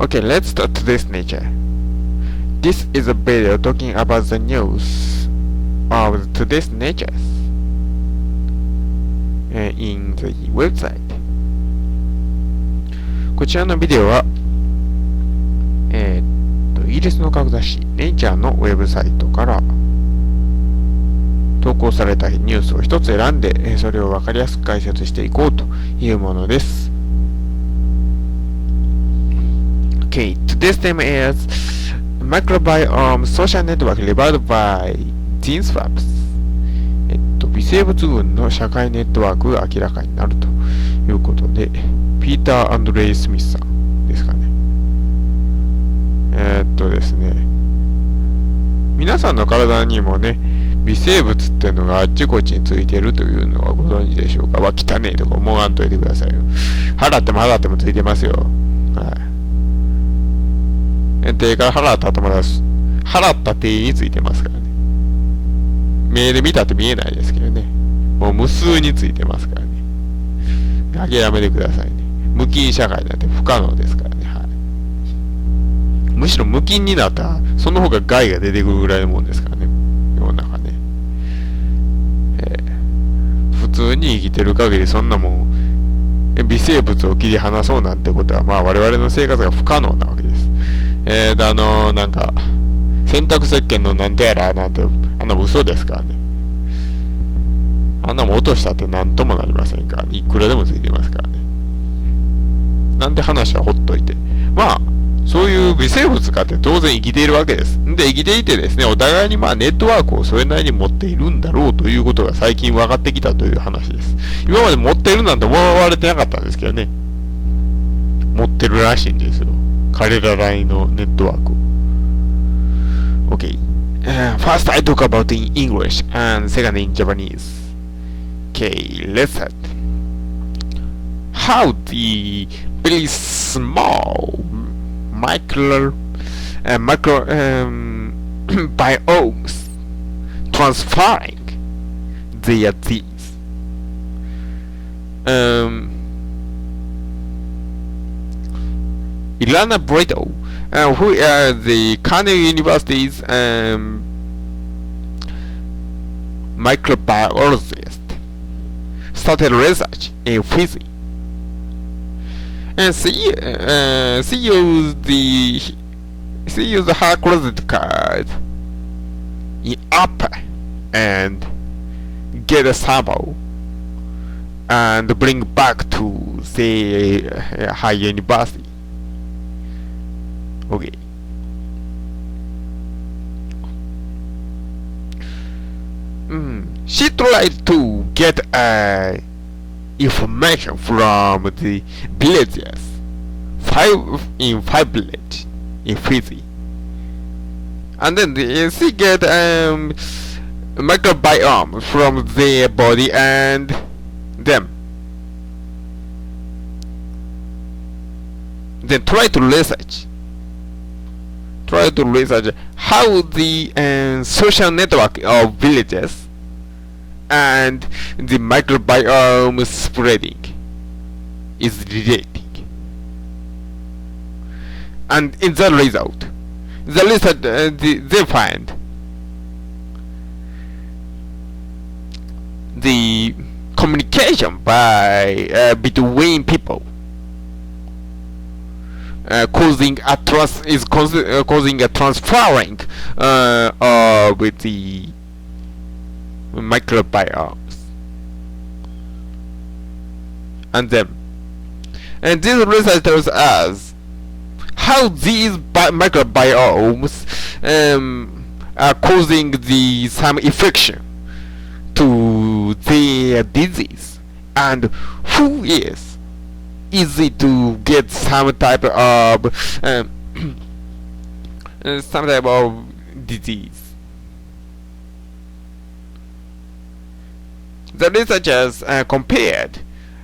Okay, let's start today's nature. This is a video talking about the news of today's natures in the website. こちらのビデオは、イギリスの科学雑誌ネイチャーのウェブサイトから投稿されたニュースを一つ選んで、それを分かりやすく解説していこうというものです。Okay, today's theme is Microbiome Social Network Revealed by Gene Swaps. 微生物群の社会ネットワークが明らかになるということで、ピーター・レイ・スミスさんですかね。ですね、皆さんの体にもね、微生物っていうのがあっちこっちについてるというのはご存知でしょうか。汚ねえとか思わんといてくださいよ。払ってもついてますよ。はい。手から払った後も払った手についてますからね。目で見たって見えないですけどね。もう無数についてますからね。諦めてくださいね。無菌社会なんて不可能ですからね。はい。むしろ無菌になったら、その方が害が出てくるぐらいのもんですからね。世の中ね。普通に生きてる限りそんなもん、微生物を切り離そうなんてことは、まあ我々の生活が不可能なわけです。なんか、洗濯石鹸のなんてやらなんて、あんな嘘ですからね。あんなもん落としたってなんともなりませんからね。いくらでもついてますからね。なんて話はほっといて。まあ、そういう微生物かって当然生きているわけです。で、生きていてですね、お互いにまあネットワークをそれなりに持っているんだろうということが最近分かってきたという話です。今まで持っているなんて思われてなかったんですけどね。持ってるらしいんですよ。彼らなりのネットワークを。Okay. First I talk about in English and second in Japanese. Okay, let's start. How the very small biomes transferring their genes. Ilana Brito, who are the Cornell University's microbiologist, started research in physics. And she used her credit card in Apple and get a sample and bring back to the her university. Okay. She tried to get information from the villagers, five villages in Fiji, and then she get microbiome from their body and them. Then try to research how the social network of villages and the microbiome spreading is relating. And in the result, they find the communication between people causing a transferring of the microbiomes. And these research tells us how these microbiomes are causing some infection to their disease, and who is easy to get some type of disease. The researchers compared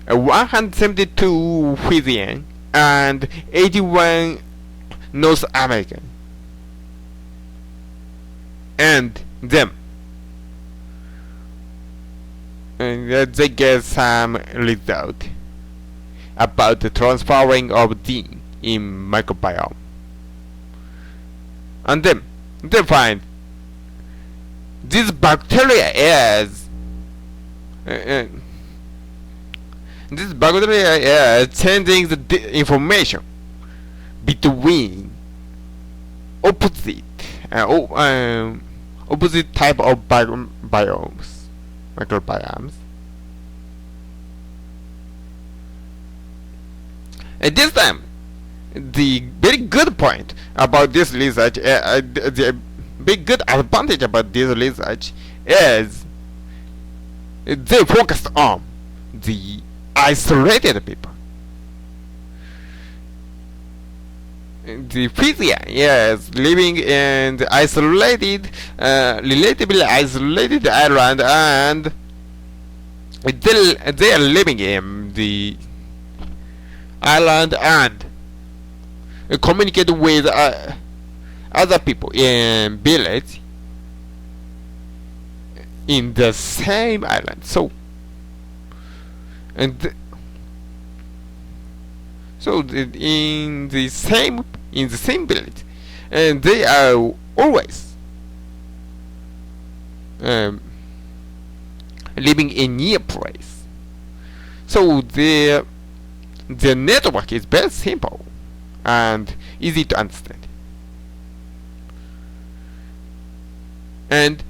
172 Fijian and 81 North American, and them. And they get some result about the transferring of gene in microbiome. And then they find this bacteria is changing the information between opposite type of biomes, microbiomes. And this time, the very good point about this research, the big good advantage about this research is they focused on the isolated people. The Fijian is living in the isolated, relatively isolated island, and they are living in the island and communicate with other people in village in the same island. So in the same village, and they are always living in near place. So their network is very simple and easy to understand. And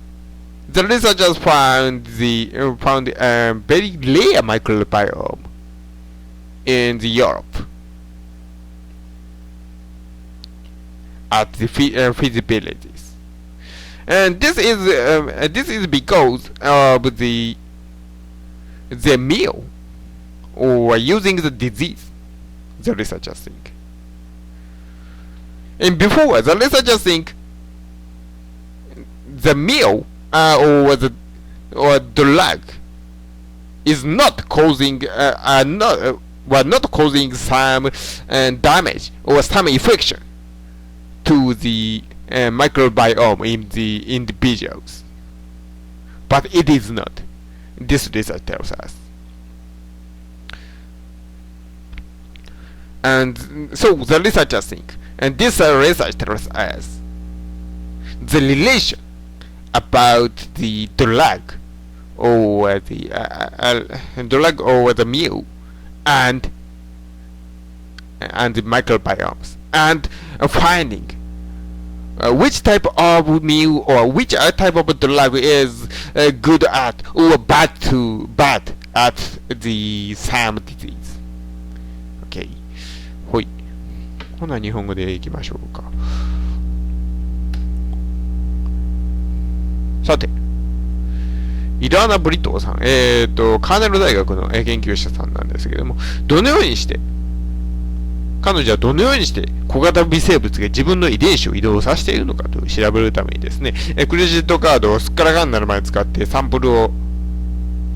the researchers found a very rare microbiome in Europe at the Fiji villages, and this is because of the meal or using the disease, the researchers think. And before, the researchers think the meal or the drug is not causing not causing some damage or some infection to the microbiome in the individuals, but it is not. This research tells us. And so the researchers think, and this research tells us the relation about the drug or the meal and the microbiomes, and finding which type of meal or which type of drug is good at or bad at the same disease. Okay. ほい。ほな日本語でいきましょうか。さて、イラーナ・ブリトーさん、カーネル大学の研究者さんなんですけれども、彼女はどのようにして小型微生物が自分の遺伝子を移動させているのかと調べるためにですね、クレジットカードをすっからかんになるまで使ってサンプルを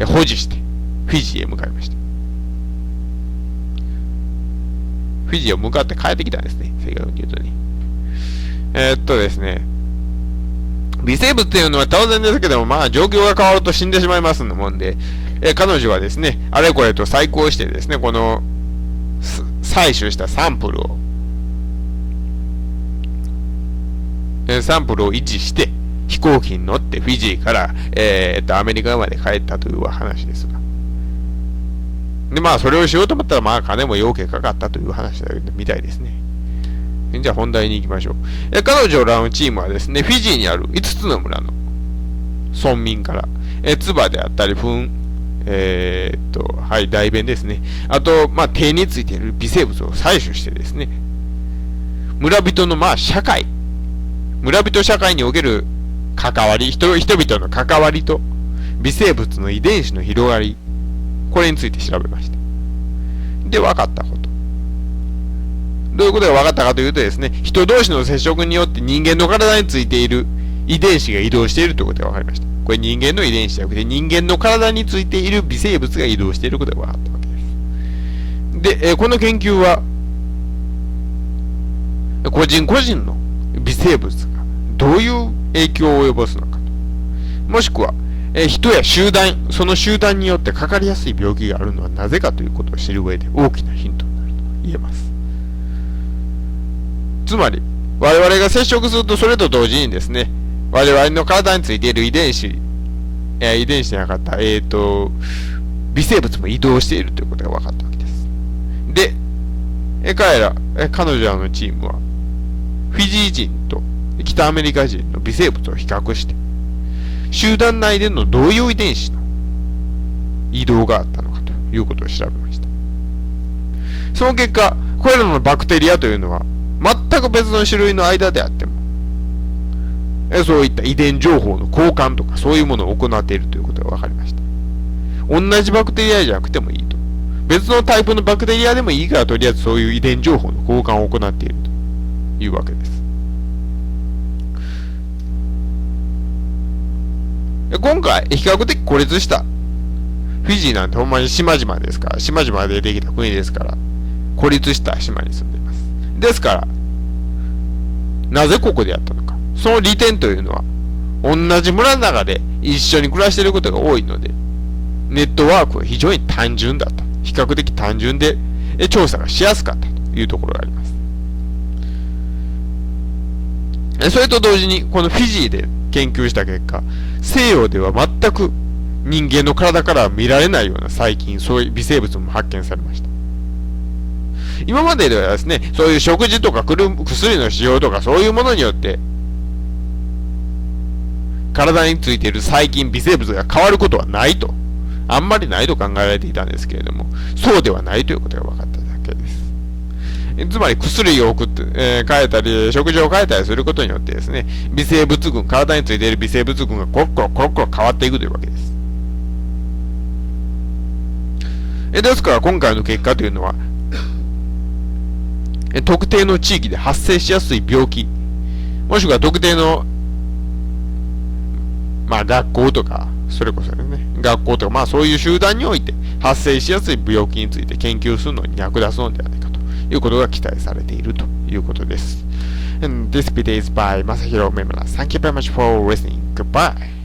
保持してフィジーへ向かいました。フィジーを向かって帰ってきたんですね、正確に言うとね。ですね、微生物っていうのは当然ですけども、まあ状況が変わると死んでしまいますもんで、彼女はですね、あれこれと再考してですね、この採取したサンプルを維持して飛行機に乗ってフィジーから、アメリカまで帰ったという話ですが。で、まあそれをしようと思ったら、まあ金も要件かかったという話だみたいですね。じゃあ本題に行きましょう。彼女らのチームはですね、フィジーにある5つの村の村民から、唾であったり、糞、はい、大便ですね。あと、まあ、手についている微生物を採取してですね、村人の、まあ、村人社会における関わり、人々の関わりと、微生物の遺伝子の広がり、これについて調べました。で、分かったこと。どういうことが分かったかというとですね、人同士の接触によって人間の体についている遺伝子が移動しているということが分かりました。これ人間の遺伝子じゃなくて人間の体についている微生物が移動していることが分かったわけです。で、この研究は個人個人の微生物がどういう影響を及ぼすのかと、もしくは人や集団、その集団によってかかりやすい病気があるのはなぜかということを知る上で大きなヒントになると言えます。つまり、我々が接触するとそれと同時にですね、我々の体についている遺伝子じゃなかった、微生物も移動しているということが分かったわけです。で、彼女らのチームは、フィジー人と北アメリカ人の微生物を比較して、集団内でのどういう遺伝子の移動があったのかということを調べました。その結果、これらのバクテリアというのは、全く別の種類の間であっても、そういった遺伝情報の交換とかそういうものを行っているということが分かりました。同じバクテリアじゃなくてもいいと。別のタイプのバクテリアでもいいからとりあえずそういう遺伝情報の交換を行っているというわけです。今回、比較的孤立したフィジーなんてほんまに島々ですから、島々でできた国ですから、孤立した島に住んでいます。ですから、なぜここでやったのか。その利点というのは、同じ村の中で一緒に暮らしていることが多いので、ネットワークは非常に単純だった。比較的単純で、調査がしやすかったというところがあります。それと同時に、このフィジーで研究した結果、西洋では全く人間の体からは見られないような細菌、そういう微生物も発見されました。今までではですね、そういう食事とか薬の使用とかそういうものによって、体についている細菌、微生物が変わることはないと、あんまりないと考えられていたんですけれども、そうではないということが分かっただけです。つまり薬を変えたり、食事を変えたりすることによってですね、微生物群、体についている微生物群がコロコロ変わっていくというわけです。ですから今回の結果というのは、特定の地域で発生しやすい病気、もしくは特定の、学校とか、それこそね、学校とか、そういう集団において発生しやすい病気について研究するのに役立つのではないかということが期待されているということです。And this video is by Masahiro Memura. Thank you very much for listening. Goodbye.